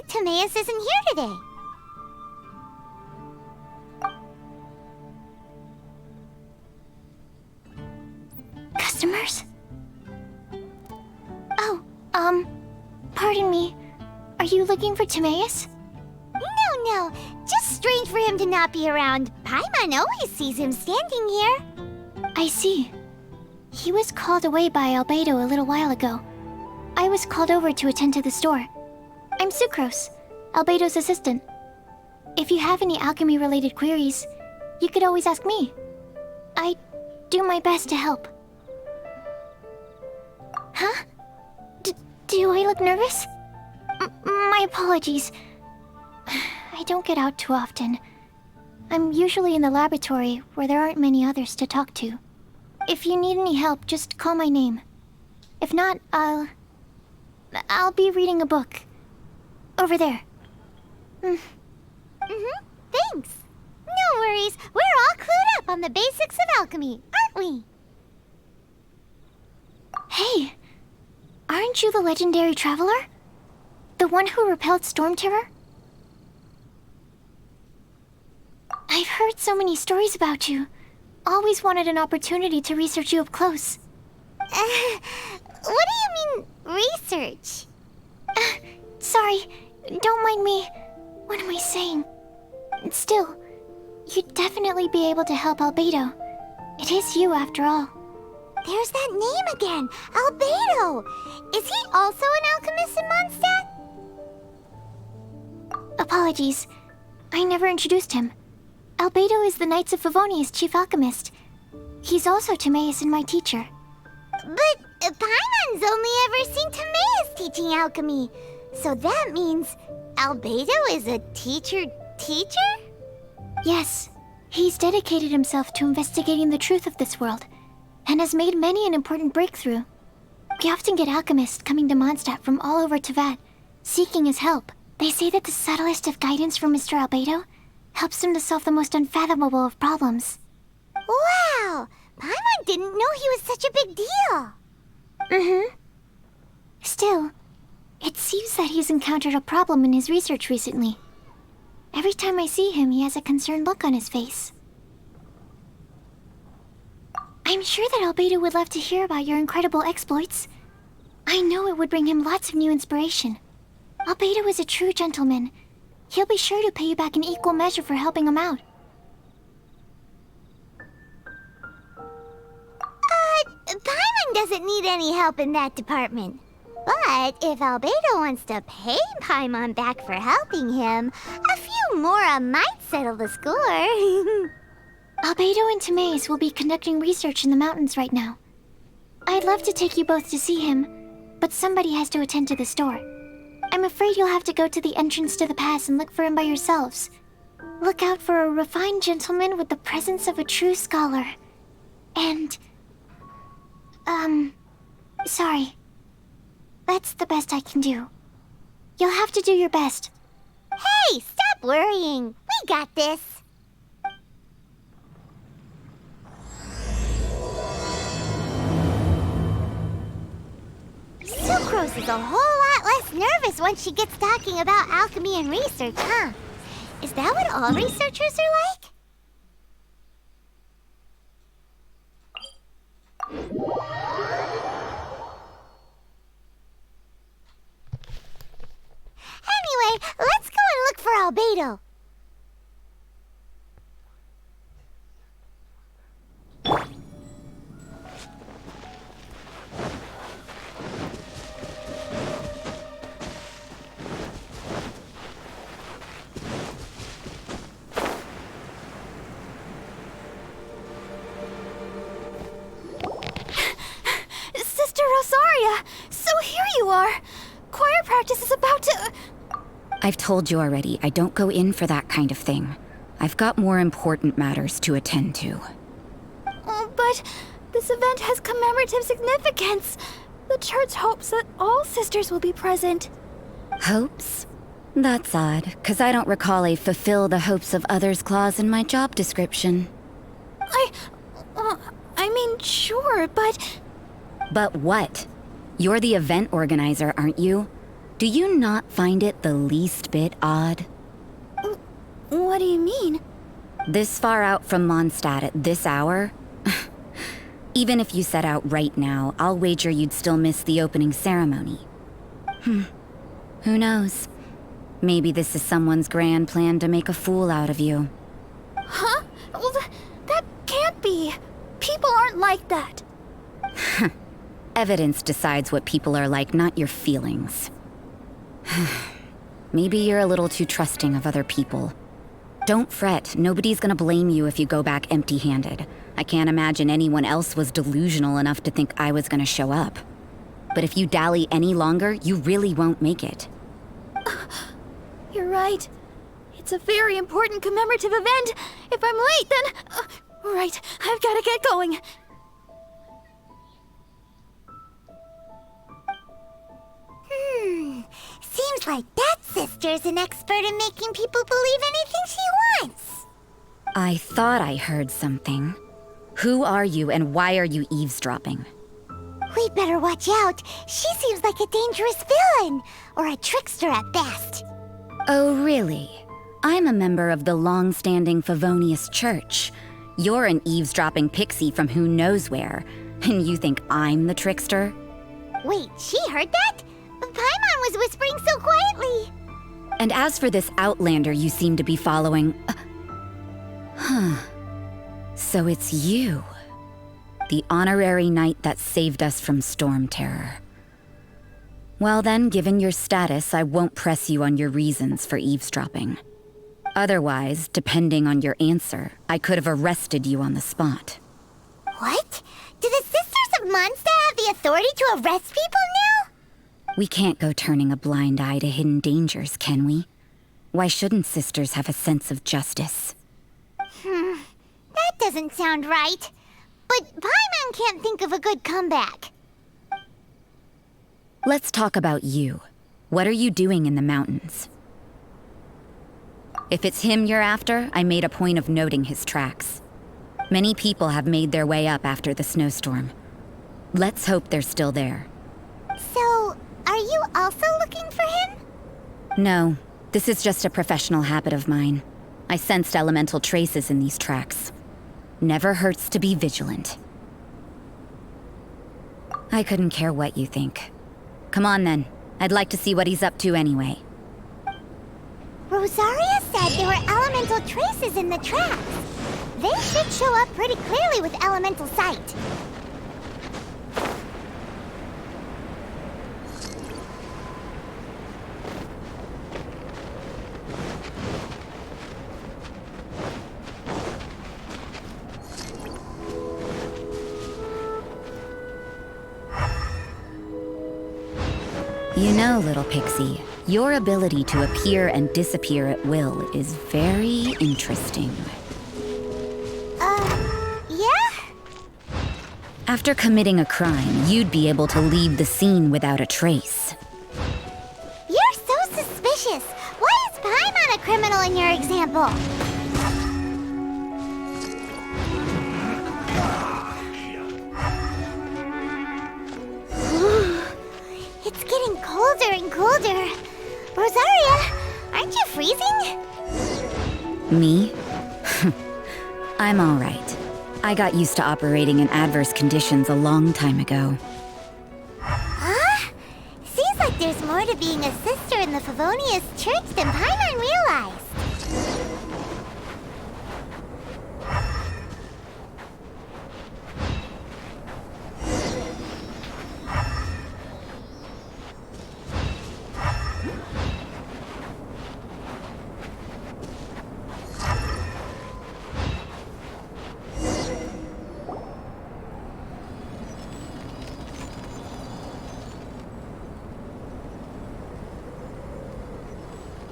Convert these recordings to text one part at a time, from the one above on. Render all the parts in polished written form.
Timaeus isn't here today. Customers? Oh, pardon me. Are you looking for Timaeus? No. Just strange for him to not be around. Paimon always sees him standing here. I see. He was called away by Albedo a little while ago. I was called over to attend to the store. I'm Sucrose, Albedo's assistant. If you have any alchemy-related queries, you could always ask me. I do my best to help. Huh? Do I look nervous? My apologies. I don't get out too often. I'm usually in the laboratory where there aren't many others to talk to. If you need any help, just call my name. If not, I'll be reading a book. Over there. Thanks. No worries. We're all clued up on the basics of alchemy, aren't we? Hey! Aren't you the legendary traveler? The one who repelled Storm Terror? I've heard so many stories about you. Always wanted an opportunity to research you up close. What do you mean, research? Sorry, don't mind me. What am I saying? Still, you'd definitely be able to help Albedo. It is you, after all. There's that name again, Albedo. Is he also an alchemist in Mondstadt? Apologies. I never introduced him. Albedo is the Knights of Favonius Chief Alchemist. He's also Timaeus and my teacher. But Paimon's only ever seen Timaeus teaching alchemy. So that means Albedo is a teacher? Yes. He's dedicated himself to investigating the truth of this world, and has made many an important breakthrough. We often get alchemists coming to Mondstadt from all over Teyvat, seeking his help. They say that the subtlest of guidance from Mr. Albedo helps him to solve the most unfathomable of problems. Wow! Paimon didn't know he was such a big deal. Still, it seems that he's encountered a problem in his research recently. Every time I see him, he has a concerned look on his face. I'm sure that Albedo would love to hear about your incredible exploits. I know it would bring him lots of new inspiration. Albedo is a true gentleman. He'll be sure to pay you back in equal measure for helping him out. Paimon doesn't need any help in that department. But if Albedo wants to pay Paimon back for helping him, a few more might settle the score. Albedo and Timaeus will be conducting research in the mountains right now. I'd love to take you both to see him, but somebody has to attend to the store. I'm afraid you'll have to go to the entrance to the pass and look for him by yourselves. Look out for a refined gentleman with the presence of a true scholar. And... sorry. That's the best I can do. You'll have to do your best. Hey, stop worrying. We got this. Sucrose is a whole lot less nervous once she gets talking about alchemy and research, huh? Is that what all researchers are like? Anyway, let's go and look for Albedo. Sister Rosaria! So here you are! Choir practice is about to... I've told you already, I don't go in for that kind of thing. I've got more important matters to attend to. Oh, but this event has commemorative significance. The church hopes that all sisters will be present. Hopes? That's odd, 'cause I don't recall a fulfill the hopes of others clause in my job description. I mean, sure, but... But what? You're the event organizer, aren't you? Do you not find it the least bit odd? What do you mean? This far out from Mondstadt at this hour? Even if you set out right now, I'll wager you'd still miss the opening ceremony. Who knows? Maybe this is someone's grand plan to make a fool out of you. Huh? Well, that can't be. People aren't like that. Evidence decides what people are like, not your feelings. Maybe you're a little too trusting of other people. Don't fret, nobody's gonna blame you if you go back empty-handed. I can't imagine anyone else was delusional enough to think I was gonna show up. But if you dally any longer, you really won't make it. You're right. It's a very important commemorative event. If I'm late, then... right, I've gotta get going. Seems like that sister's an expert in making people believe anything she wants. I thought I heard something. Who are you and why are you eavesdropping? We'd better watch out. She seems like a dangerous villain, or a trickster at best. Oh, really? I'm a member of the long-standing Favonius Church. You're an eavesdropping pixie from who knows where, and you think I'm the trickster? Wait, she heard that? Paimon was whispering so quietly. And as for this outlander you seem to be following... So it's you. The honorary knight that saved us from storm terror. Well then, given your status, I won't press you on your reasons for eavesdropping. Otherwise, depending on your answer, I could have arrested you on the spot. What? Do the Sisters of Mondstadt have the authority to arrest people now? We can't go turning a blind eye to hidden dangers, can we? Why shouldn't sisters have a sense of justice? That doesn't sound right. But Paimon can't think of a good comeback. Let's talk about you. What are you doing in the mountains? If it's him you're after, I made a point of noting his tracks. Many people have made their way up after the snowstorm. Let's hope they're still there. So, are you also looking for him? No, this is just a professional habit of mine. I sensed elemental traces in these tracks. Never hurts to be vigilant. I couldn't care what you think. Come on then. I'd like to see what he's up to anyway. Rosaria said there were elemental traces in the tracks. They should show up pretty clearly with elemental sight. You know, little pixie, your ability to appear and disappear at will is very interesting. Yeah? After committing a crime, you'd be able to leave the scene without a trace. You're so suspicious. Why is Paimon a criminal in your example? It's getting colder and colder. Rosaria, aren't you freezing? Me? I'm all right. I got used to operating in adverse conditions a long time ago. Huh? Seems like there's more to being a sister in the Favonius Church than Paimon realized.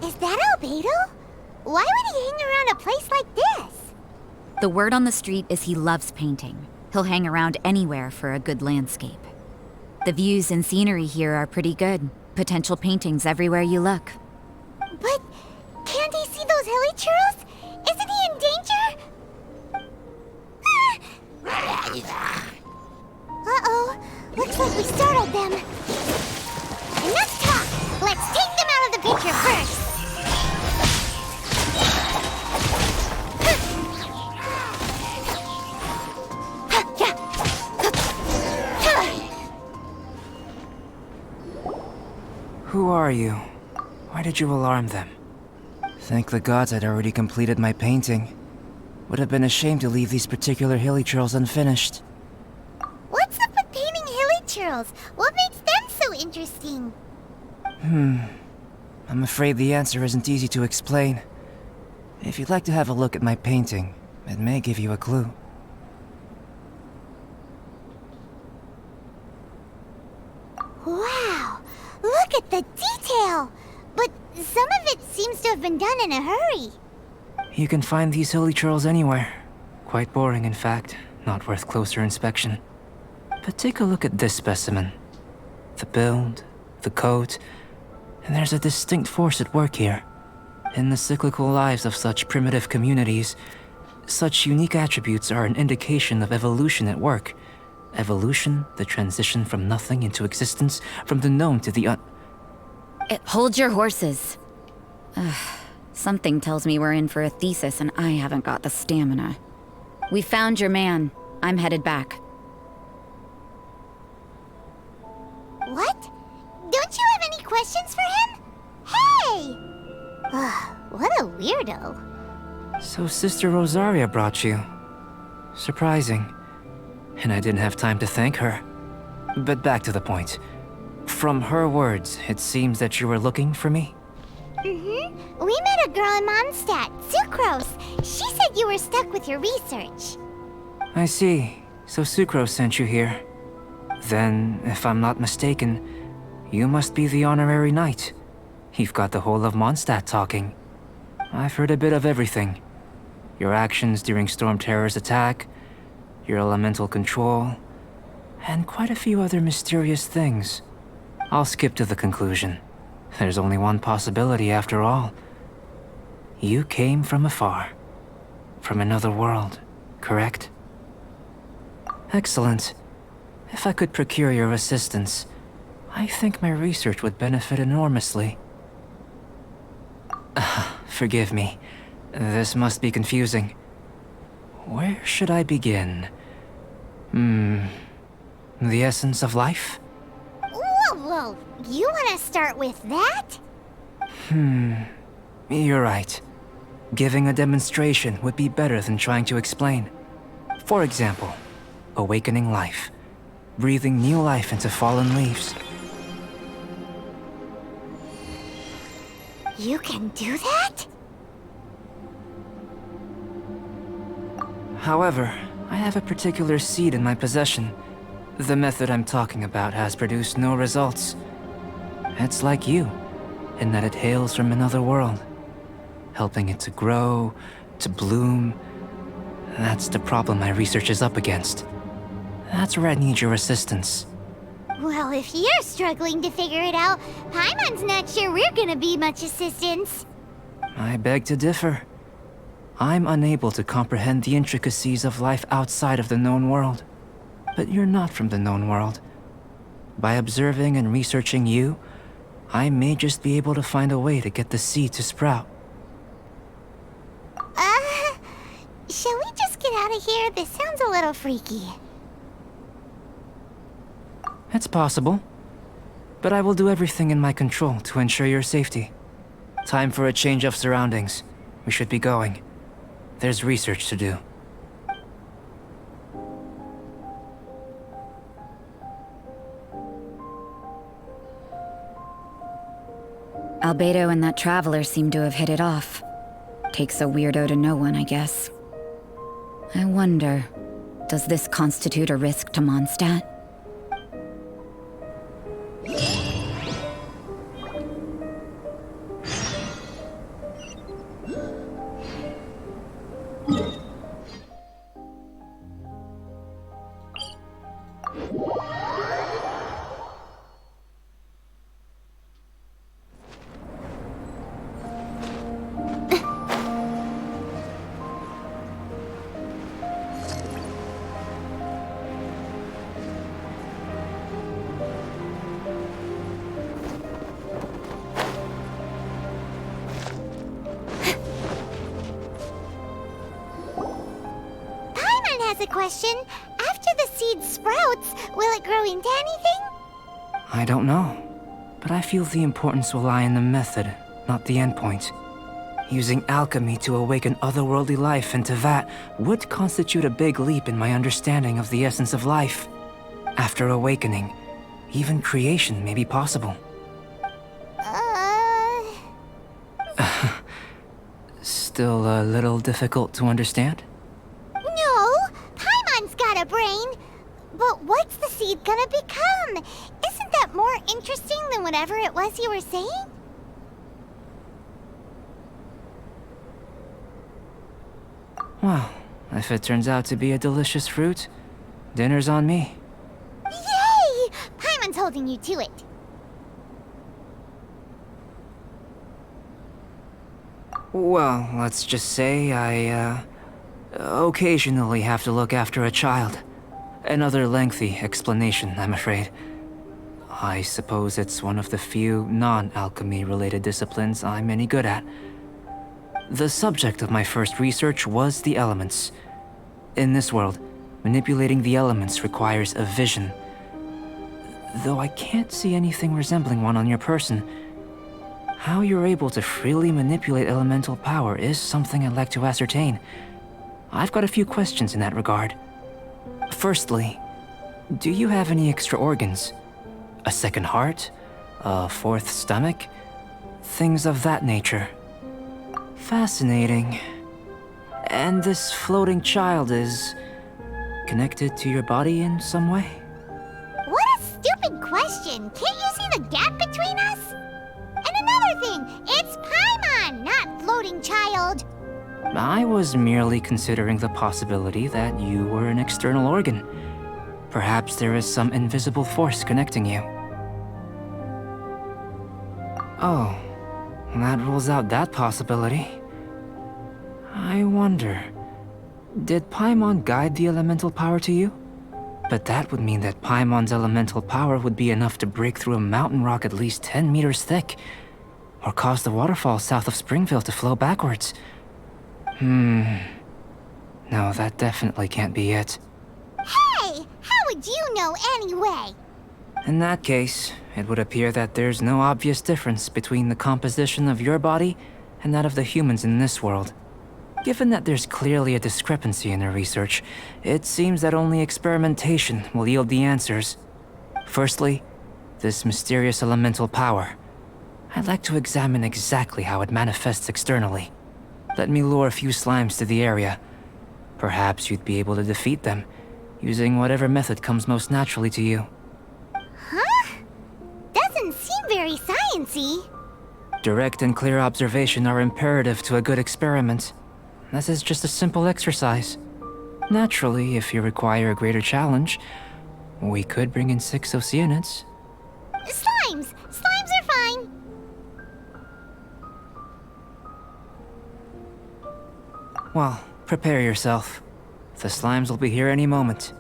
Is that Albedo? Why would he hang around a place like this? The word on the street is he loves painting. He'll hang around anywhere for a good landscape. The views and scenery here are pretty good. Potential paintings everywhere you look. But can't he see those hilly churros? Isn't he in danger? Uh-oh. Looks like we startled them. Enough talk! Let's take them out of the picture first. Who are you? Why did you alarm them? Thank the gods I'd already completed my painting. Would have been a shame to leave these particular hilly churls unfinished. What's up with painting hilly churls? What makes them so interesting? I'm afraid the answer isn't easy to explain. If you'd like to have a look at my painting, it may give you a clue. Wow! Look at the detail! But some of it seems to have been done in a hurry. You can find these hilly churls anywhere. Quite boring, in fact. Not worth closer inspection. But take a look at this specimen. The build, the coat, and there's a distinct force at work here. In the cyclical lives of such primitive communities, such unique attributes are an indication of evolution at work. Evolution, the transition from nothing into existence, from the known to the Hold your horses. Something tells me we're in for a thesis and I haven't got the stamina. We found your man. I'm headed back. What? Don't you have any questions for him? Hey! What a weirdo. So Sister Rosaria brought you. Surprising. And I didn't have time to thank her. But back to the point. From her words, it seems that you were looking for me? We met a girl in Mondstadt, Sucrose. She said you were stuck with your research. I see. So Sucrose sent you here. Then, if I'm not mistaken, you must be the honorary knight. You've got the whole of Mondstadt talking. I've heard a bit of everything. Your actions during Storm Terror's attack, your elemental control, and quite a few other mysterious things. I'll skip to the conclusion. There's only one possibility after all. You came from afar. From another world, correct? Excellent. If I could procure your assistance, I think my research would benefit enormously. Forgive me. This must be confusing. Where should I begin? The essence of life? Whoa. You want to start with that? You're right. Giving a demonstration would be better than trying to explain. For example, awakening life. Breathing new life into fallen leaves. You can do that? However, I have a particular seed in my possession. The method I'm talking about has produced no results. It's like you, in that it hails from another world. Helping it to grow, to bloom. That's the problem my research is up against. That's where I need your assistance. Well, if you're struggling to figure it out, Paimon's not sure we're gonna be much assistance. I beg to differ. I'm unable to comprehend the intricacies of life outside of the known world. But you're not from the known world. By observing and researching you, I may just be able to find a way to get the seed to sprout. Shall we just get out of here? This sounds a little freaky. It's possible. But I will do everything in my control to ensure your safety. Time for a change of surroundings. We should be going. There's research to do. Albedo and that traveler seem to have hit it off. Takes a weirdo to know one, I guess. I wonder, does this constitute a risk to Mondstadt? has a question. After the seed sprouts, will it grow into anything? I don't know, but I feel the importance will lie in the method, not the endpoint. Using alchemy to awaken otherworldly life in Teyvat would constitute a big leap in my understanding of the essence of life. After awakening, even creation may be possible. Still a little difficult to understand? No, Paimon's got a brain. But what's the seed gonna become? Isn't that more interesting than whatever it was you were saying? Well, if it turns out to be a delicious fruit, dinner's on me. Yay! Paimon's holding you to it. Well, let's just say I, occasionally have to look after a child. Another lengthy explanation, I'm afraid. I suppose it's one of the few non-alchemy related disciplines I'm any good at. The subject of my first research was the elements. In this world, manipulating the elements requires a vision. Though I can't see anything resembling one on your person, how you're able to freely manipulate elemental power is something I'd like to ascertain. I've got a few questions in that regard. Firstly, do you have any extra organs? A second heart? A fourth stomach? Things of that nature. Fascinating. And this floating child is connected to your body in some way? What a stupid question! Can't you see the gap between us? And another thing, it's Paimon, not floating child. I was merely considering the possibility that you were an external organ. Perhaps there is some invisible force connecting you. Oh, that rules out that possibility. I wonder, did Paimon guide the elemental power to you? But that would mean that Paimon's elemental power would be enough to break through a mountain rock at least 10 meters thick, or cause the waterfall south of Springville to flow backwards. No, that definitely can't be it. Hey, how would you know anyway? In that case, it would appear that there's no obvious difference between the composition of your body and that of the humans in this world. Given that there's clearly a discrepancy in their research, it seems that only experimentation will yield the answers. Firstly, this mysterious elemental power. I'd like to examine exactly how it manifests externally. Let me lure a few slimes to the area. Perhaps you'd be able to defeat them, using whatever method comes most naturally to you. Huh? Doesn't seem very sciencey. Direct and clear observation are imperative to a good experiment. This is just a simple exercise. Naturally, if you require a greater challenge, we could bring in 6 Oceanids. Slimes! Slimes are fine. Well, prepare yourself. The slimes will be here any moment.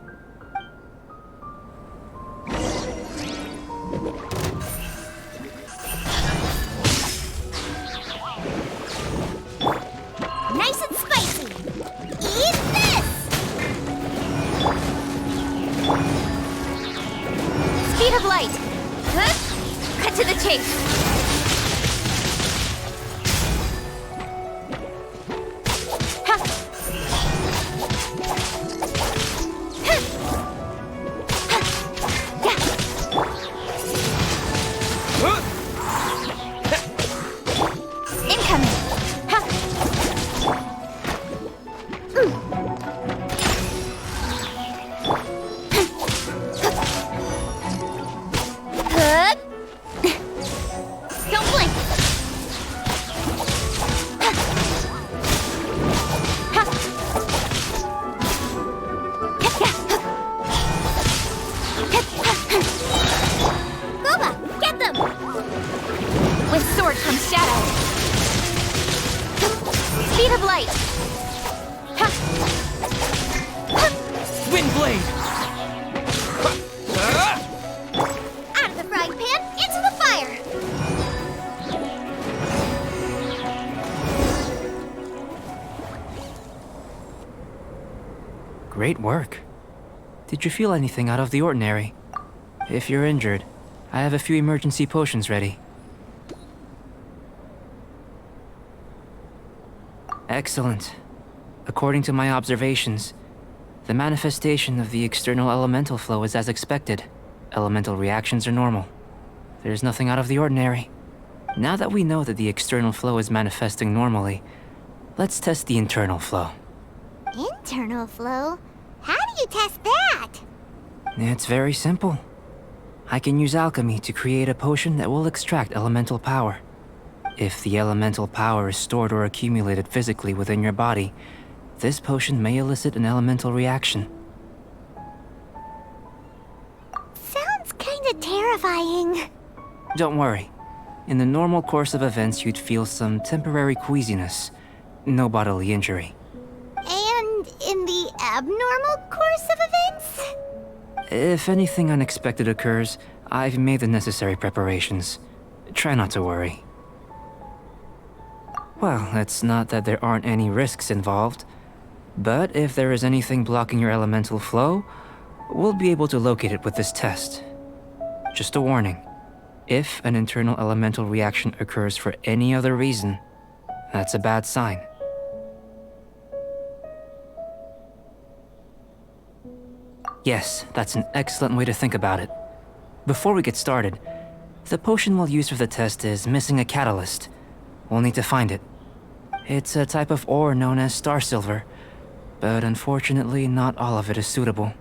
Nice and spicy. Eat this! Speed of light. Huh? Cut to the chase. Great work. Did you feel anything out of the ordinary? If you're injured, I have a few emergency potions ready. Excellent. According to my observations, the manifestation of the external elemental flow is as expected. Elemental reactions are normal. There's nothing out of the ordinary. Now that we know that the external flow is manifesting normally, let's test the internal flow. Internal flow? How do you test that? It's very simple. I can use alchemy to create a potion that will extract elemental power. If the elemental power is stored or accumulated physically within your body, this potion may elicit an elemental reaction. Sounds kinda terrifying. Don't worry. In the normal course of events, you'd feel some temporary queasiness. No bodily injury. And in the abnormal course of events? If anything unexpected occurs, I've made the necessary preparations. Try not to worry. Well, it's not that there aren't any risks involved. But if there is anything blocking your elemental flow, we'll be able to locate it with this test. Just a warning. If an internal elemental reaction occurs for any other reason, that's a bad sign. Yes, that's an excellent way to think about it. Before we get started, the potion we'll use for the test is missing a catalyst. We'll need to find it. It's a type of ore known as star silver, but unfortunately not all of it is suitable.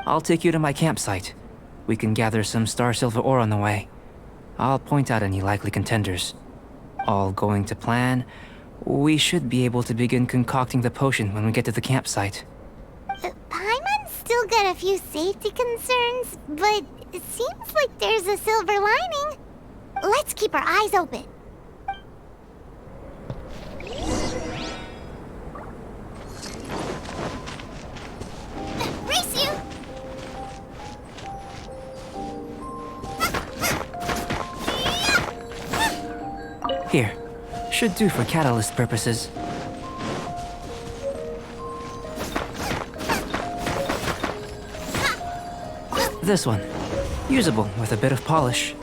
I'll take you to my campsite. We can gather some star silver ore on the way. I'll point out any likely contenders. All going to plan, we should be able to begin concocting the potion when we get to the campsite. Paimon's still got a few safety concerns, but it seems like there's a silver lining. Let's keep our eyes open. Race you! Here, should do for catalyst purposes. This one, usable with a bit of polish.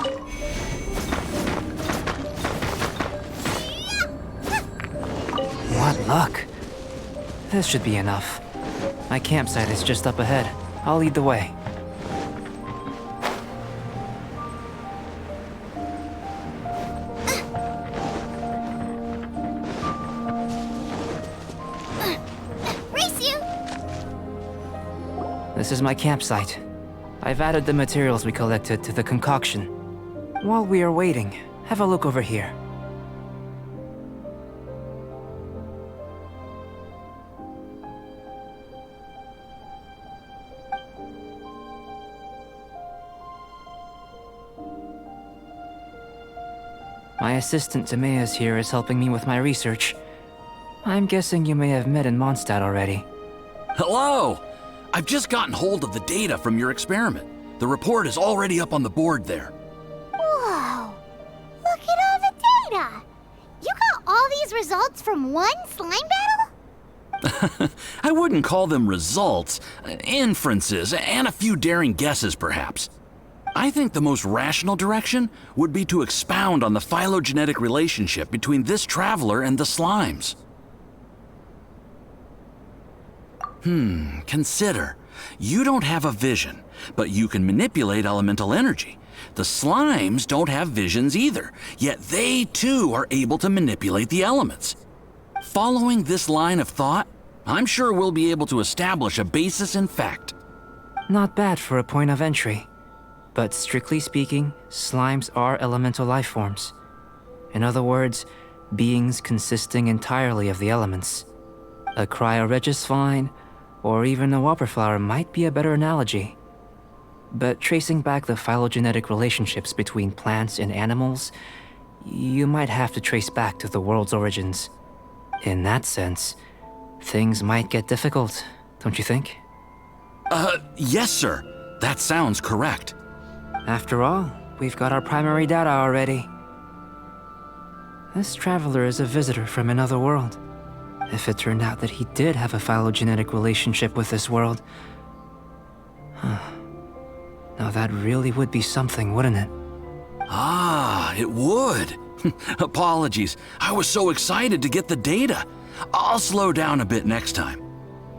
What luck. This should be enough. My campsite is just up ahead. I'll lead the way. Race you! This is my campsite. I've added the materials we collected to the concoction. While we are waiting, have a look over here. My assistant Timaeus here is helping me with my research. I'm guessing you may have met in Mondstadt already. Hello! I've just gotten hold of the data from your experiment. The report is already up on the board there. Whoa! Look at all the data! You got all these results from one slime battle? I wouldn't call them results, inferences, and a few daring guesses perhaps. I think the most rational direction would be to expound on the phylogenetic relationship between this traveler and the slimes. Consider. You don't have a vision, but you can manipulate elemental energy. The slimes don't have visions either, yet they too are able to manipulate the elements. Following this line of thought, I'm sure we'll be able to establish a basis in fact. Not bad for a point of entry. But strictly speaking, slimes are elemental life forms. In other words, beings consisting entirely of the elements. A cryoregis vine, or even a whopperflower might be a better analogy. But tracing back the phylogenetic relationships between plants and animals, you might have to trace back to the world's origins. In that sense, things might get difficult, don't you think? Yes, sir. That sounds correct. After all, we've got our primary data already. This traveler is a visitor from another world. If it turned out that he did have a phylogenetic relationship with this world... Now that really would be something, wouldn't it? Ah, it would. Apologies. I was so excited to get the data. I'll slow down a bit next time.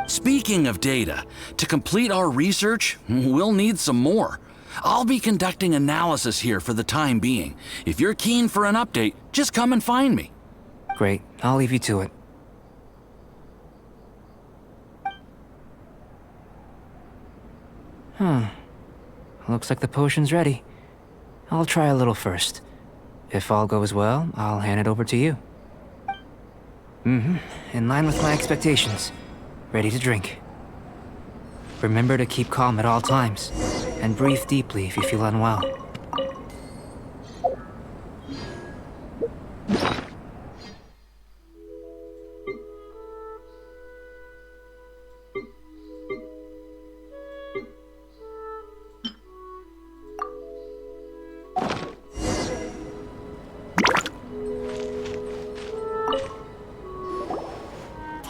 Speaking of data, to complete our research, we'll need some more. I'll be conducting analysis here for the time being. If you're keen for an update, just come and find me. Great, I'll leave you to it. Looks like the potion's ready. I'll try a little first. If all goes well, I'll hand it over to you. In line with my expectations. Ready to drink. Remember to keep calm at all times, and breathe deeply if you feel unwell.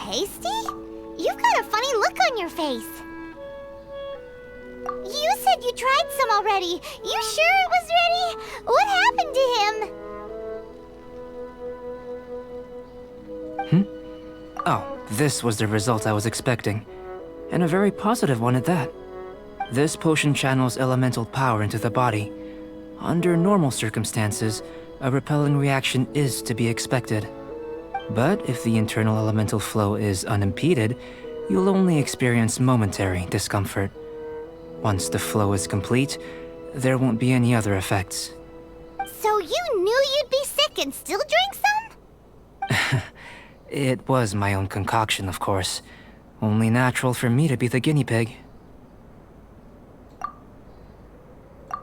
Tasty? You've got a funny look on your face. You said you tried some already. You sure it was ready? What happened to him? Oh, this was the result I was expecting. And a very positive one at that. This potion channels elemental power into the body. Under normal circumstances, a repelling reaction is to be expected. But if the internal elemental flow is unimpeded, you'll only experience momentary discomfort. Once the flow is complete, there won't be any other effects. So you knew you'd be sick and still drink some? It was my own concoction, of course. Only natural for me to be the guinea pig.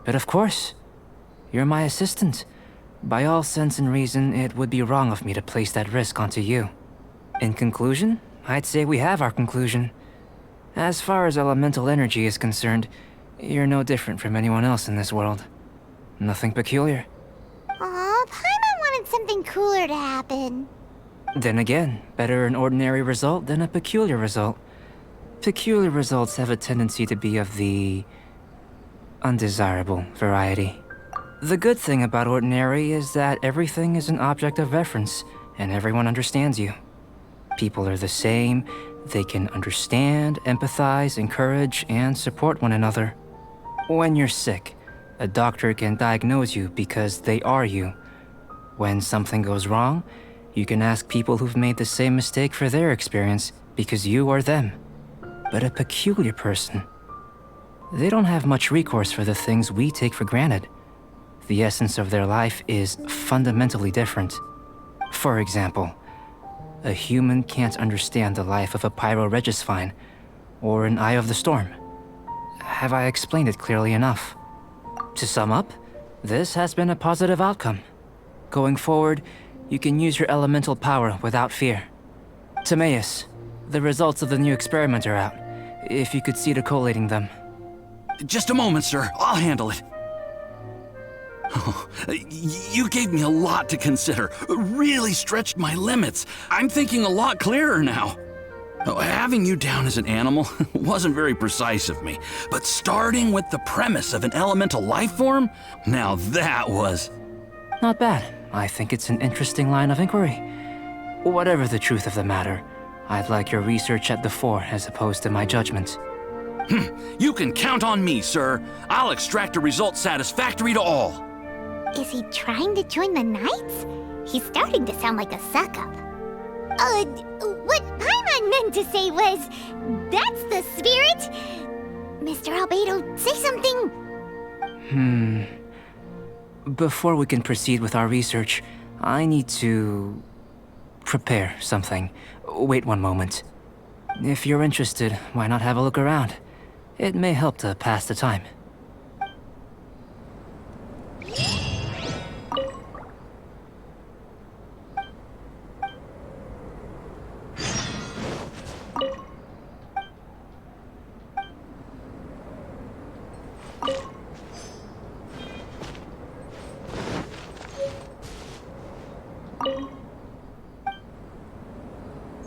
But of course, you're my assistant. By all sense and reason, it would be wrong of me to place that risk onto you. In conclusion, I'd say we have our conclusion. As far as elemental energy is concerned, you're no different from anyone else in this world. Nothing peculiar. Aw, Paimon wanted something cooler to happen. Then again, better an ordinary result than a peculiar result. Peculiar results have a tendency to be of the undesirable variety. The good thing about ordinary is that everything is an object of reference, and everyone understands you. People are the same, they can understand, empathize, encourage, and support one another. When you're sick, a doctor can diagnose you because they are you. When something goes wrong, you can ask people who've made the same mistake for their experience because you are them. But a peculiar person, they don't have much recourse for the things we take for granted. The essence of their life is fundamentally different. For example, a human can't understand the life of a pyroregisvine or an eye of the storm. Have I explained it clearly enough? To sum up, this has been a positive outcome. Going forward, you can use your elemental power without fear. Timaeus, the results of the new experiment are out. If you could see to collating them. Just a moment, sir. I'll handle it. Oh, you gave me a lot to consider. Really stretched my limits. I'm thinking a lot clearer now. Having you down as an animal wasn't very precise of me, but starting with the premise of an elemental life form, now that was... Not bad. I think it's an interesting line of inquiry. Whatever the truth of the matter, I'd like your research at the fore as opposed to my judgment. You can count on me, sir. I'll extract a result satisfactory to all. Is he trying to join the Knights? He's starting to sound like a suck-up. What Paimon meant to say was, that's the spirit. Mr. Albedo, say something. Before we can proceed with our research, I need to prepare something. Wait one moment. If you're interested, why not have a look around? It may help to pass the time.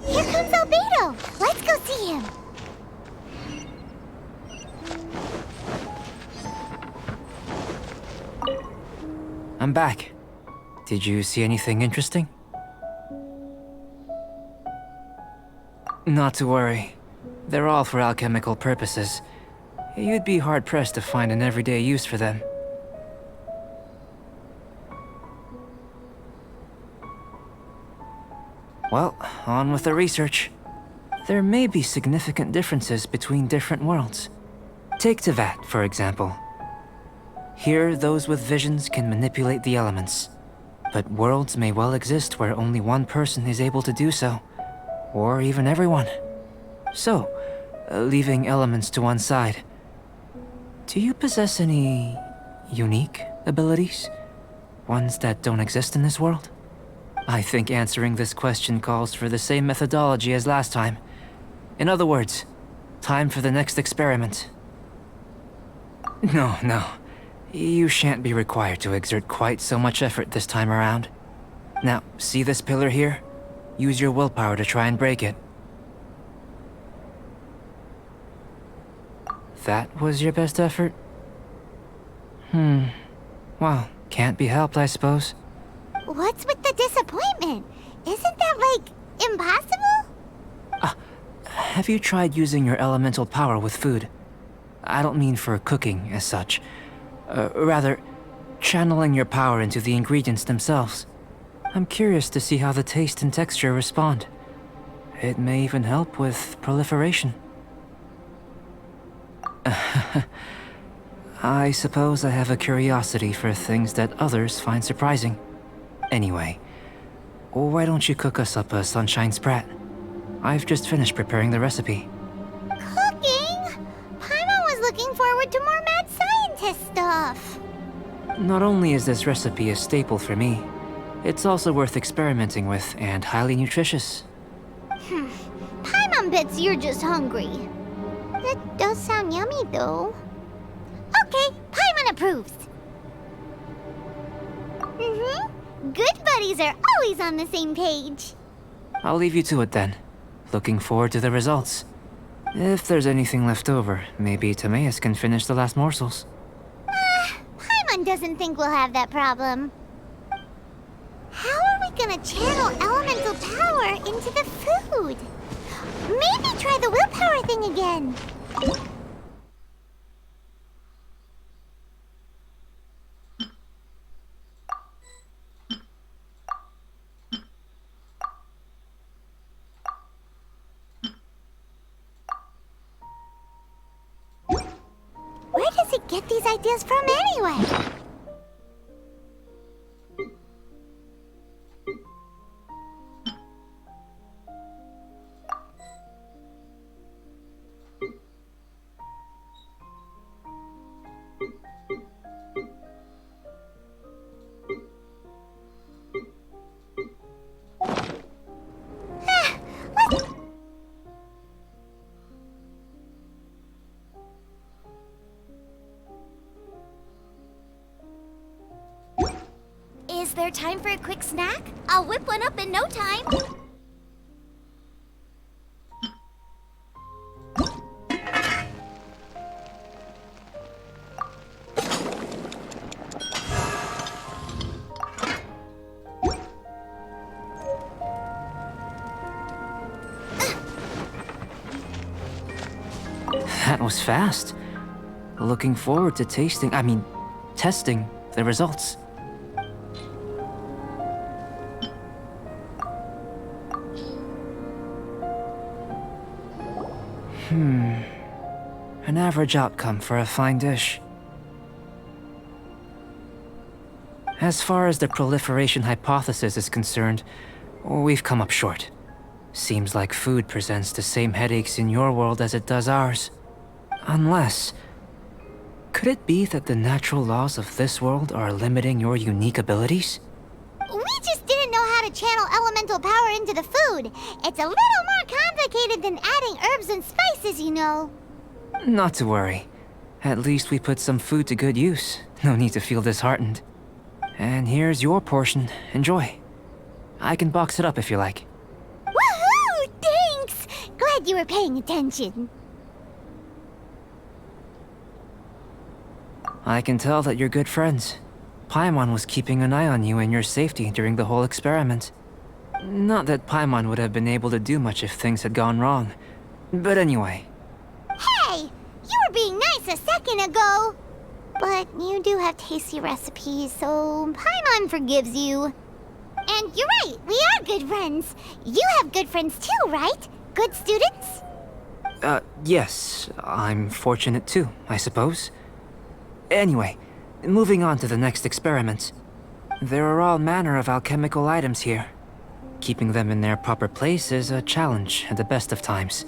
Here I'm back. Did you see anything interesting? Not to worry. They're all for alchemical purposes. You'd be hard-pressed to find an everyday use for them. Well, on with the research. There may be significant differences between different worlds. Take Teyvat, for example. Here, those with visions can manipulate the elements. But worlds may well exist where only one person is able to do so. Or even everyone. So, leaving elements to one side, do you possess any unique abilities? Ones that don't exist in this world? I think answering this question calls for the same methodology as last time. In other words, time for the next experiment. No. You shan't be required to exert quite so much effort this time around. Now, see this pillar here? Use your willpower to try and break it. That was your best effort? Well, can't be helped, I suppose. What's with the disappointment? Isn't that, like, impossible? Have you tried using your elemental power with food? I don't mean for cooking, as such. Rather, channeling your power into the ingredients themselves. I'm curious to see how the taste and texture respond. It may even help with proliferation. I suppose I have a curiosity for things that others find surprising. Anyway, why don't you cook us up a sunshine sprat? I've just finished preparing the recipe. Cooking? Paimon was looking forward to more mad scientist stuff. Not only is this recipe a staple for me, it's also worth experimenting with and highly nutritious. Paimon bets you're just hungry. That does sound yummy, though. Okay, Paimon approves. Good buddies are always on the same page. I'll leave you to it then. Looking forward to the results. If there's anything left over, maybe Timaeus can finish the last morsels. Paimon doesn't think we'll have that problem. How are we gonna channel elemental power into the food? Maybe try the willpower thing again. Where does it get these ideas from anyway? Is there time for a quick snack? I'll whip one up in no time. That was fast. Looking forward to testing the results. An average outcome for a fine dish. As far as the proliferation hypothesis is concerned, we've come up short. Seems like food presents the same headaches in your world as it does ours. Unless... could it be that the natural laws of this world are limiting your unique abilities? We just didn't know how to channel elemental power into the food. It's a little more complicated than adding herbs and spices, you know. Not to worry. At least we put some food to good use. No need to feel disheartened. And here's your portion. Enjoy. I can box it up if you like. Woohoo! Thanks! Glad you were paying attention. I can tell that you're good friends. Paimon was keeping an eye on you and your safety during the whole experiment. Not that Paimon would have been able to do much if things had gone wrong. But anyway. Hey! You were being nice a second ago! But you do have tasty recipes, so Paimon forgives you. And you're right, we are good friends. You have good friends too, right? Good students? Yes. I'm fortunate too, I suppose. Anyway, moving on to the next experiment. There are all manner of alchemical items here. Keeping them in their proper place is a challenge at the best of times.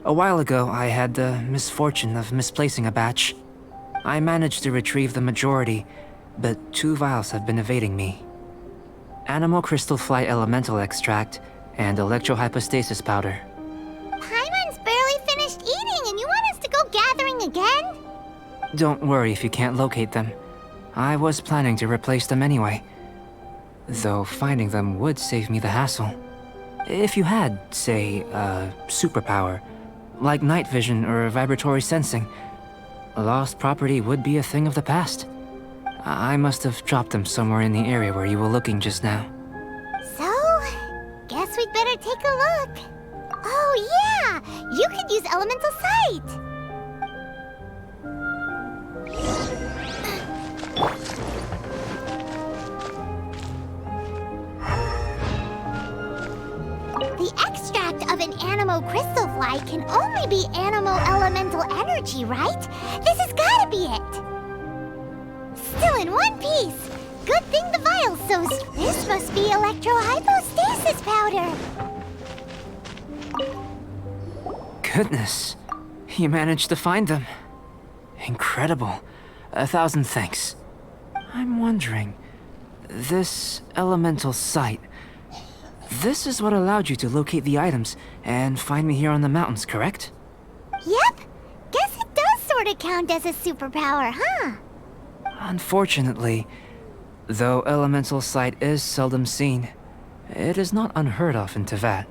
A while ago, I had the misfortune of misplacing a batch. I managed to retrieve the majority, but 2 vials have been evading me. Animal crystal fly elemental extract and electrohypostasis powder. Paimon's barely finished eating and you want us to go gathering again? Don't worry if you can't locate them. I was planning to replace them anyway. Though finding them would save me the hassle. If you had, say, a superpower, like night vision or vibratory sensing, lost property would be a thing of the past. I must have dropped them somewhere in the area where you were looking just now. So, guess we'd better take a look. Oh yeah! You could use elemental sight! The extract of an animal crystal fly can only be animal elemental energy, right? This has gotta be it! Still in one piece! Good thing the vial's so this must be electrohypostasis powder! Goodness, you managed to find them. Incredible. 1,000 thanks. I'm wondering, this elemental sight, this is what allowed you to locate the items and find me here on the mountains, correct? Yep. Guess it does sort of count as a superpower, huh? Unfortunately, though elemental sight is seldom seen, it is not unheard of in Teyvat.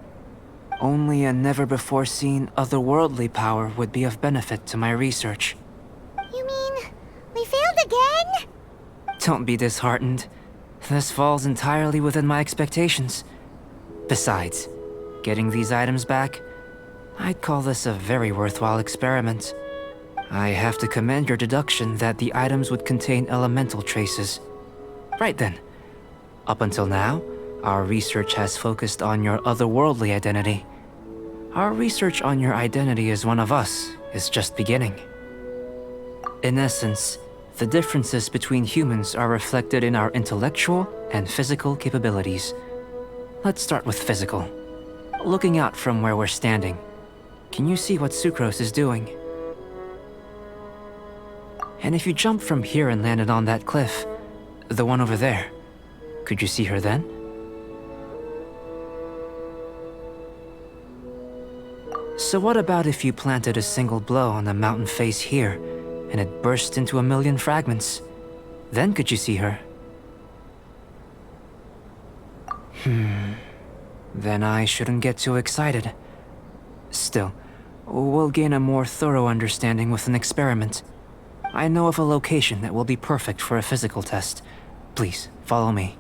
Only a never-before-seen otherworldly power would be of benefit to my research. You mean, we failed again? Don't be disheartened. This falls entirely within my expectations. Besides, getting these items back, I'd call this a very worthwhile experiment. I have to commend your deduction that the items would contain elemental traces. Right then. Up until now, our research has focused on your otherworldly identity. Our research on your identity as one of us is just beginning. In essence, the differences between humans are reflected in our intellectual and physical capabilities. Let's start with physical. Looking out from where we're standing, can you see what Sucrose is doing? And if you jumped from here and landed on that cliff, the one over there, could you see her then? So what about if you planted a single blow on the mountain face here, and it burst into 1,000,000 fragments? Then could you see her? Then I shouldn't get too excited. Still, we'll gain a more thorough understanding with an experiment. I know of a location that will be perfect for a physical test. Please, follow me.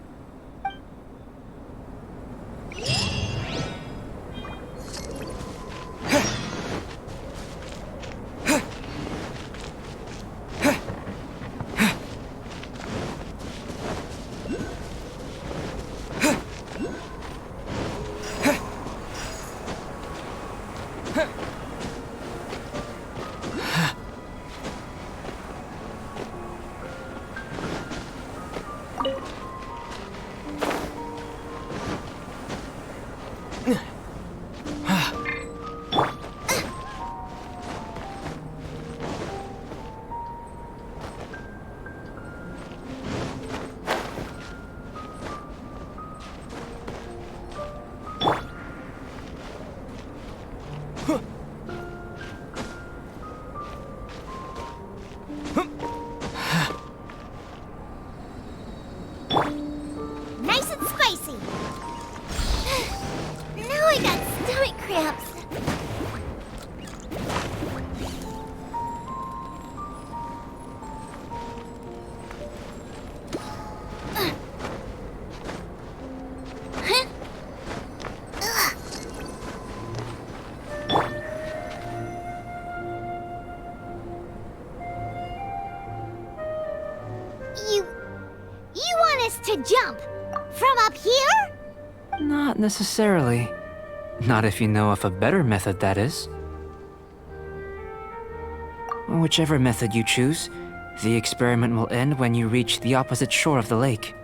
to jump? From up here? Not necessarily. Not if you know of a better method, that is. Whichever method you choose, the experiment will end when you reach the opposite shore of the lake.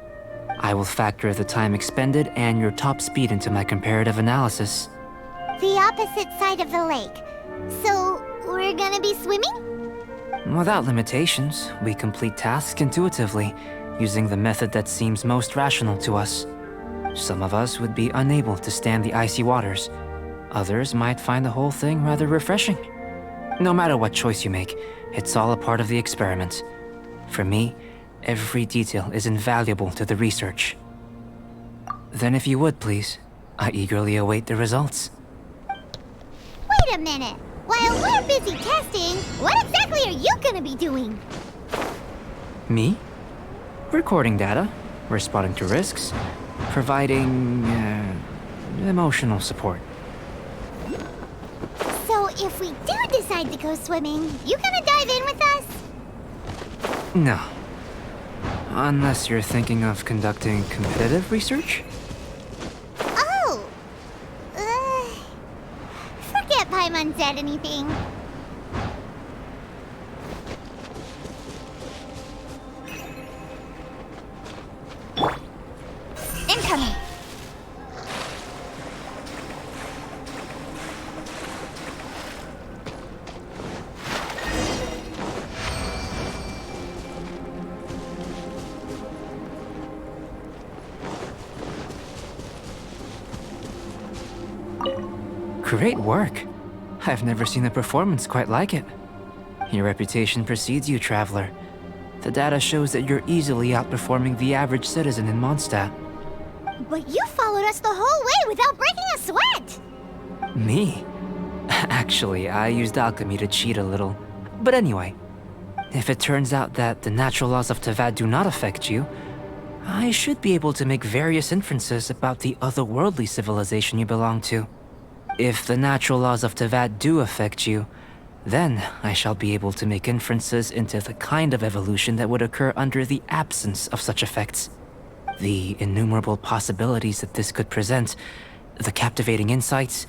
I will factor the time expended and your top speed into my comparative analysis. The opposite side of the lake. So, we're gonna be swimming? Without limitations, we complete tasks intuitively, using the method that seems most rational to us. Some of us would be unable to stand the icy waters. Others might find the whole thing rather refreshing. No matter what choice you make, it's all a part of the experiment. For me, every detail is invaluable to the research. Then if you would, please, I eagerly await the results. Wait a minute. While we're busy testing, what exactly are you gonna be doing? Me? Recording data, responding to risks, providing emotional support. So if we do decide to go swimming, you gonna dive in with us? No. Unless you're thinking of conducting competitive research? Oh! Forget Paimon said anything. Incoming! Great work. I've never seen a performance quite like it. Your reputation precedes you, Traveler. The data shows that you're easily outperforming the average citizen in Mondstadt. But you followed us the whole way without breaking a sweat! Me? Actually, I used alchemy to cheat a little. But anyway, if it turns out that the natural laws of Teyvat do not affect you, I should be able to make various inferences about the otherworldly civilization you belong to. If the natural laws of Teyvat do affect you, then I shall be able to make inferences into the kind of evolution that would occur under the absence of such effects. The innumerable possibilities that this could present, the captivating insights,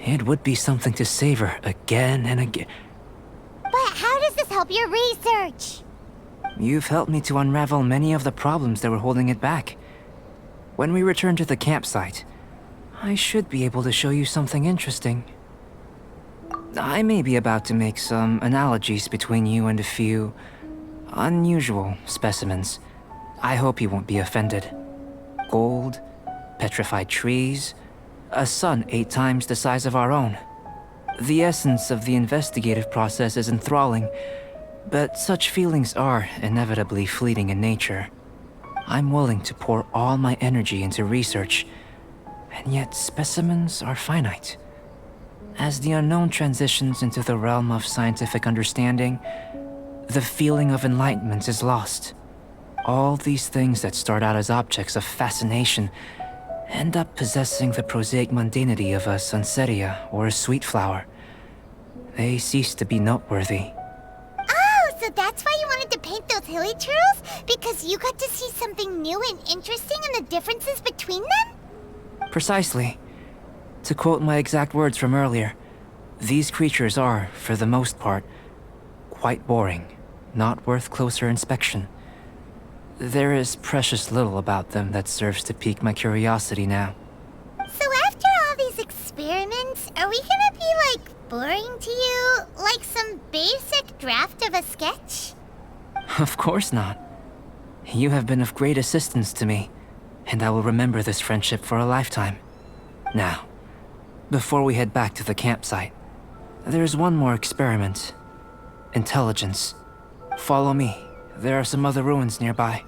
it would be something to savor again and again. But how does this help your research? You've helped me to unravel many of the problems that were holding it back. When we return to the campsite, I should be able to show you something interesting. I may be about to make some analogies between you and a few unusual specimens. I hope you won't be offended. Gold, petrified trees, a sun 8 times the size of our own. The essence of the investigative process is enthralling, but such feelings are inevitably fleeting in nature. I'm willing to pour all my energy into research, and yet specimens are finite. As the unknown transitions into the realm of scientific understanding, the feeling of enlightenment is lost. All these things that start out as objects of fascination end up possessing the prosaic mundanity of a sunsetia or a sweet flower. They cease to be noteworthy. Oh, so that's why you wanted to paint those hilly turtles? Because you got to see something new and interesting in the differences between them? Precisely. To quote my exact words from earlier, these creatures are, for the most part, quite boring, not worth closer inspection. There is precious little about them that serves to pique my curiosity now. So after all these experiments, are we gonna be, like, boring to you? Like some basic draft of a sketch? Of course not. You have been of great assistance to me, and I will remember this friendship for a lifetime. Now, before we head back to the campsite, there's one more experiment. Intelligence. Follow me. There are some other ruins nearby.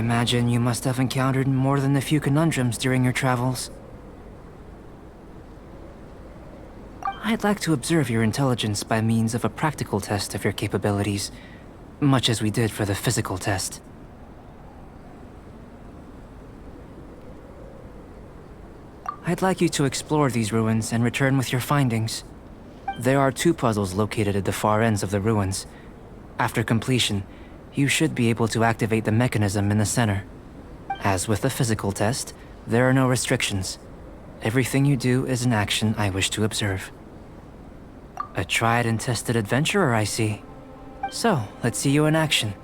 imagine you must have encountered more than a few conundrums during your travels. I'd like to observe your intelligence by means of a practical test of your capabilities, much as we did for the physical test. I'd like you to explore these ruins and return with your findings. There are 2 puzzles located at the far ends of the ruins. After completion, you should be able to activate the mechanism in the center. As with the physical test, there are no restrictions. Everything you do is an action I wish to observe. A tried and tested adventurer, I see. So, let's see you in action.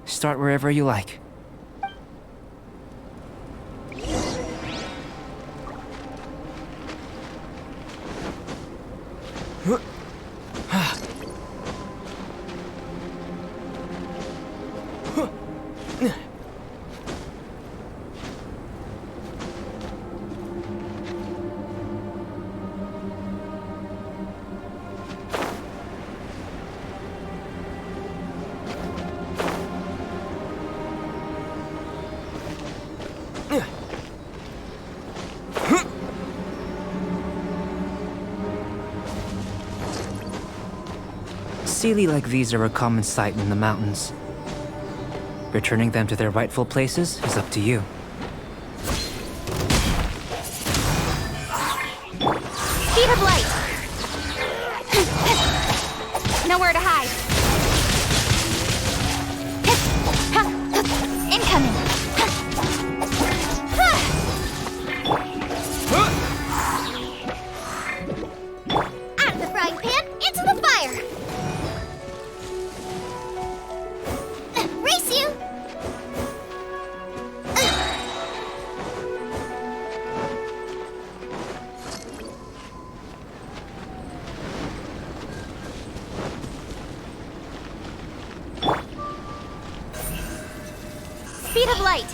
Start wherever you like. Sealy like these are a common sight in the mountains. Returning them to their rightful places is up to you. Speed of light! Nowhere to hide. Incoming! Out of the frying pan, into the fire! Race you! Speed of light!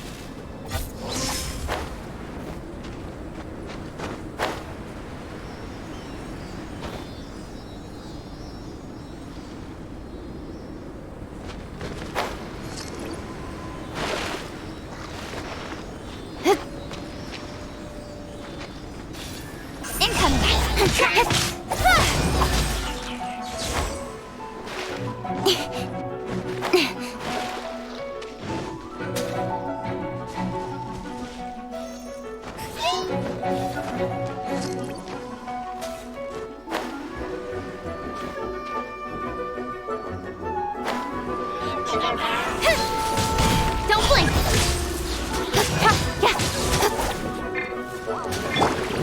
Don't blink!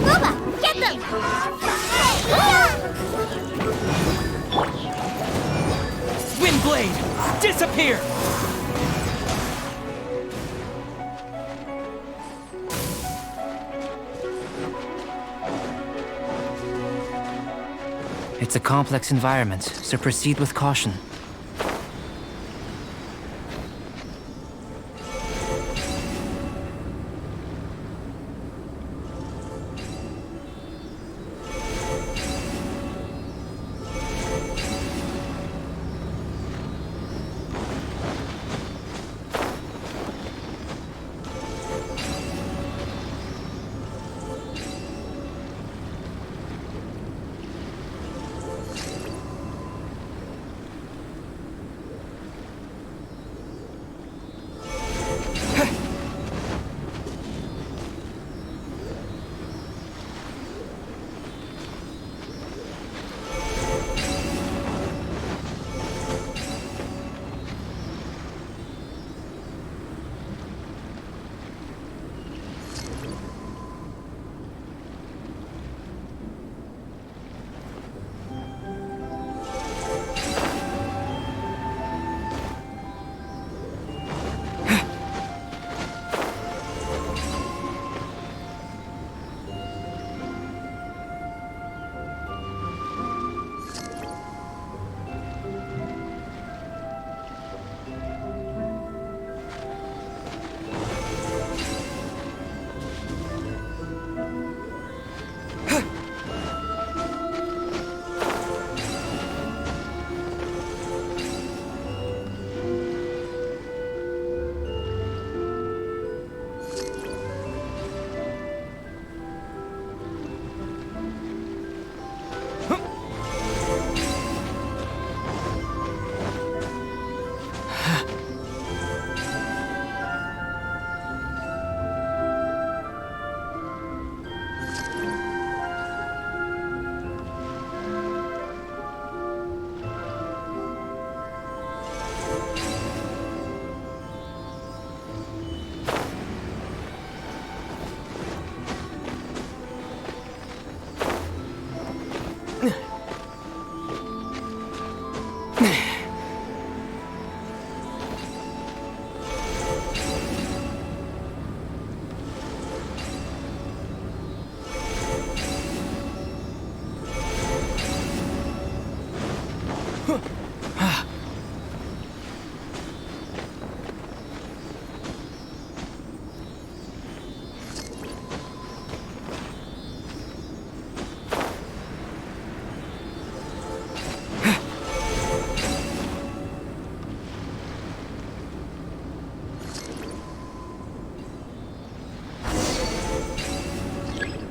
Booba, get them! Windblade, disappear! It's a complex environment, so proceed with caution.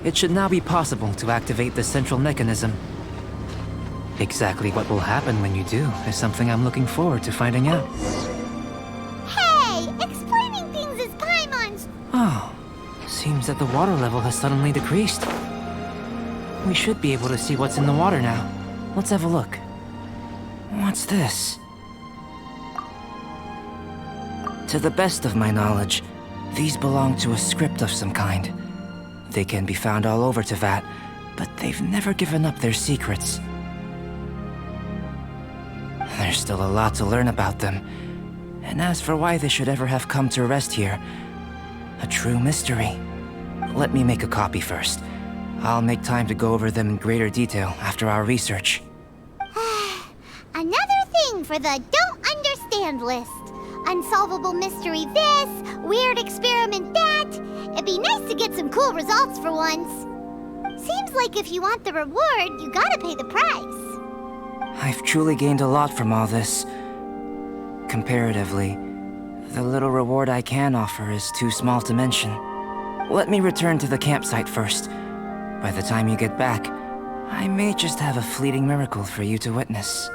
It should now be possible to activate the central mechanism. Exactly what will happen when you do is something I'm looking forward to finding out. Hey! Explaining things is Paimon's... Oh, seems that the water level has suddenly decreased. We should be able to see what's in the water now. Let's have a look. What's this? To the best of my knowledge, these belong to a script of some kind. They can be found all over Teyvat, but they've never given up their secrets. There's still a lot to learn about them. And as for why they should ever have come to rest here, a true mystery. Let me make a copy first. I'll make time to go over them in greater detail after our research. Another thing for the don't understand list. Unsolvable mystery this, weird experiment that. It'd be nice to get some cool results for once. Seems like if you want the reward, you gotta pay the price. I've truly gained a lot from all this. Comparatively, the little reward I can offer is too small to mention. Let me return to the campsite first. By the time you get back, I may just have a fleeting miracle for you to witness.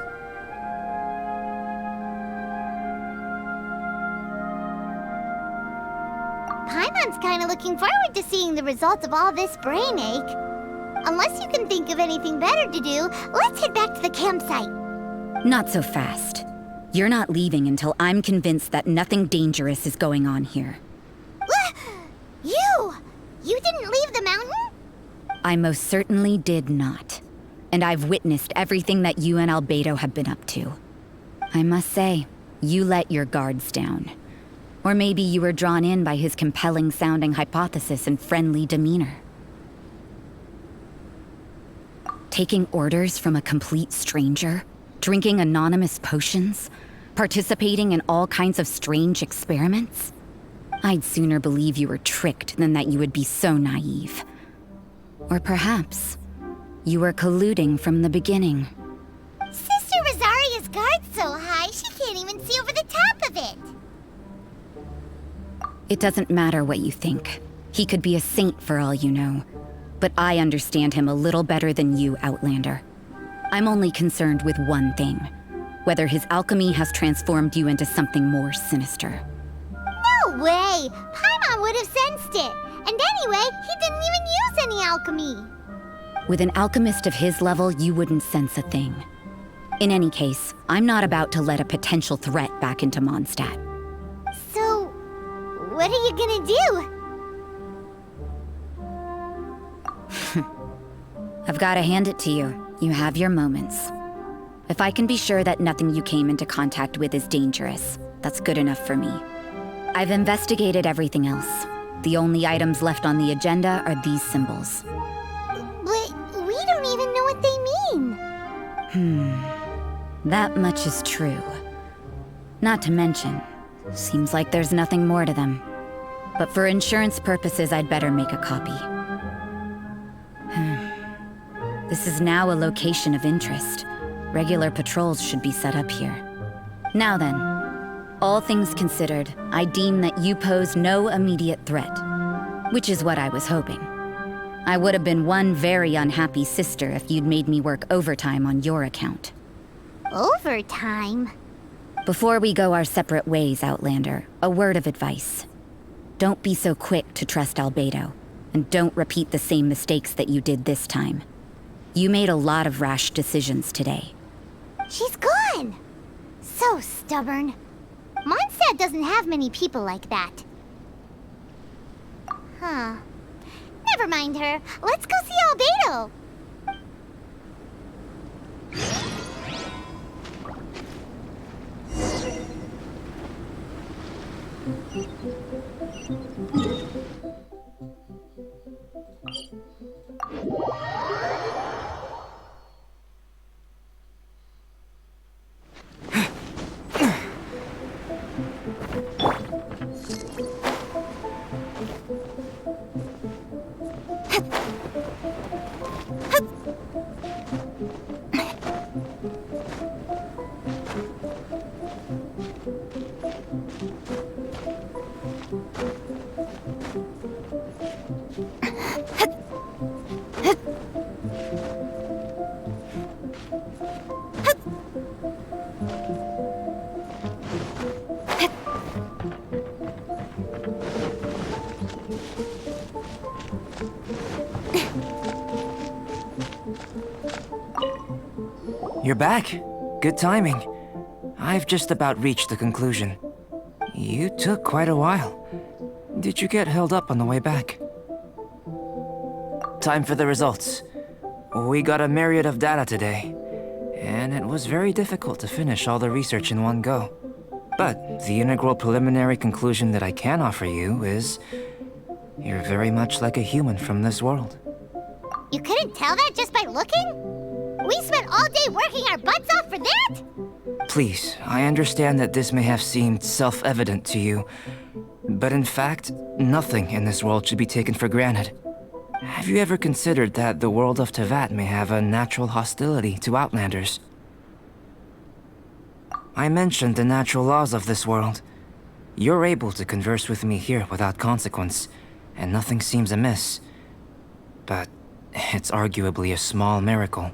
Paimon's kinda looking forward to seeing the results of all this brain ache. Unless you can think of anything better to do, let's head back to the campsite. Not so fast. You're not leaving until I'm convinced that nothing dangerous is going on here. You didn't leave the mountain? I most certainly did not. And I've witnessed everything that you and Albedo have been up to. I must say, you let your guards down. Or maybe you were drawn in by his compelling-sounding hypothesis and friendly demeanor. Taking orders from a complete stranger? Drinking anonymous potions? Participating in all kinds of strange experiments? I'd sooner believe you were tricked than that you would be so naive. Or perhaps, you were colluding from the beginning. Sister Rosaria's guard's so high, she can't even see over the top of it. It doesn't matter what you think. He could be a saint for all you know. But I understand him a little better than you, Outlander. I'm only concerned with one thing. Whether his alchemy has transformed you into something more sinister. No way! Paimon would have sensed it. And anyway, he didn't even use any alchemy. With an alchemist of his level, you wouldn't sense a thing. In any case, I'm not about to let a potential threat back into Mondstadt. So, what are you gonna do? I've got to hand it to you. You have your moments. If I can be sure that nothing you came into contact with is dangerous, that's good enough for me. I've investigated everything else. The only items left on the agenda are these symbols. But we don't even know what they mean. That much is true. Not to mention, seems like there's nothing more to them. But for insurance purposes, I'd better make a copy. This is now a location of interest. Regular patrols should be set up here. Now then, all things considered, I deem that you pose no immediate threat. Which is what I was hoping. I would have been one very unhappy sister if you'd made me work overtime on your account. Overtime? Before we go our separate ways, Outlander, a word of advice. Don't be so quick to trust Albedo, and don't repeat the same mistakes that you did this time. You made a lot of rash decisions today. She's gone! So stubborn. Mondstadt doesn't have many people like that. Huh. Never mind her. Let's go see Albedo. you're back. Good timing. I've just about reached the conclusion. You took quite a while. Did you get held up on the way back? Time for the results. We got a myriad of data today, and it was very difficult to finish all the research in one go. But the integral preliminary conclusion that I can offer you is you're very much like a human from this world. You couldn't tell that just by looking? We spent all day working our butts off for that? Please, I understand that this may have seemed self-evident to you, but in fact, nothing in this world should be taken for granted. Have you ever considered that the world of Teyvat may have a natural hostility to Outlanders? I mentioned the natural laws of this world. You're able to converse with me here without consequence, and nothing seems amiss. But it's arguably a small miracle.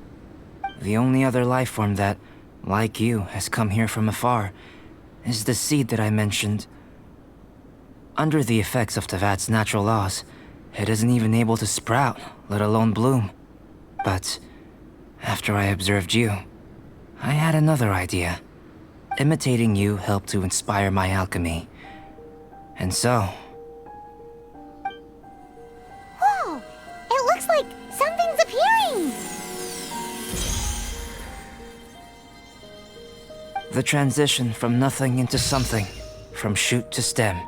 The only other life form that, like you, has come here from afar is the seed that I mentioned. Under the effects of Teyvat's natural laws, it isn't even able to sprout, let alone bloom. But after I observed you, I had another idea. Imitating you helped to inspire my alchemy. And so... Whoa! It looks like something's appearing! The transition from nothing into something, from shoot to stem,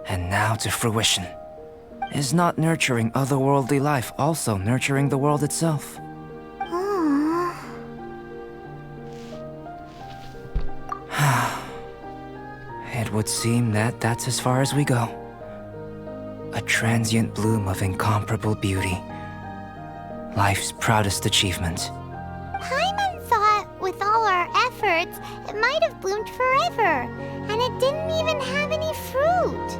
and now to fruition. Is not nurturing otherworldly life also nurturing the world itself? It would seem that that's as far as we go. A transient bloom of incomparable beauty. Life's proudest achievement. Paimon thought with all our efforts, it might have bloomed forever, and it didn't even have any fruit.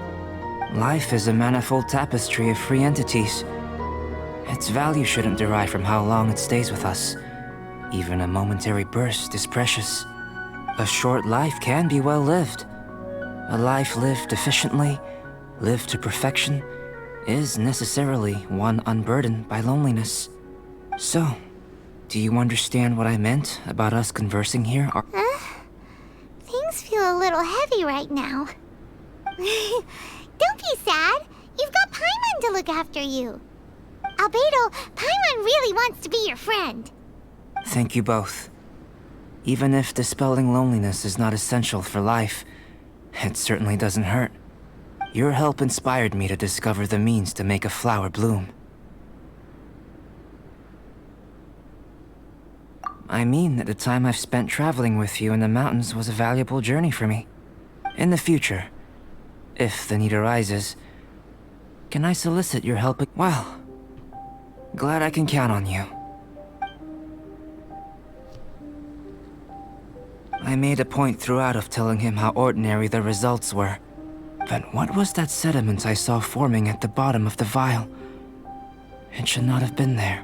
Life is a manifold tapestry of free entities. Its value shouldn't derive from how long it stays with us. Even a momentary burst is precious. A short life can be well lived. A life lived efficiently, lived to perfection, is necessarily one unburdened by loneliness. So, do you understand what I meant about us conversing here? Things feel a little heavy right now. Don't be sad. You've got Paimon to look after you. Albedo, Paimon really wants to be your friend. Thank you both. Even if dispelling loneliness is not essential for life, it certainly doesn't hurt. Your help inspired me to discover the means to make a flower bloom. I mean that the time I've spent traveling with you in the mountains was a valuable journey for me. In the future, if the need arises, can I solicit your help? Well, glad I can count on you. I made a point throughout of telling him how ordinary the results were. But what was that sediment I saw forming at the bottom of the vial? It should not have been there.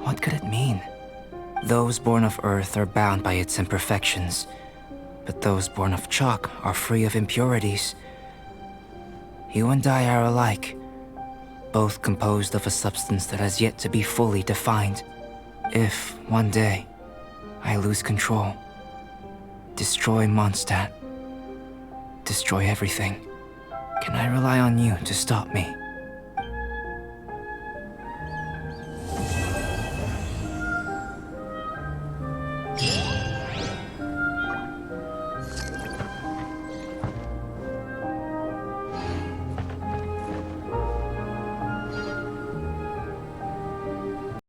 What could it mean? Those born of Earth are bound by its imperfections, but those born of chalk are free of impurities. You and I are alike, both composed of a substance that has yet to be fully defined. If, one day, I lose control, destroy Mondstadt, destroy everything, can I rely on you to stop me?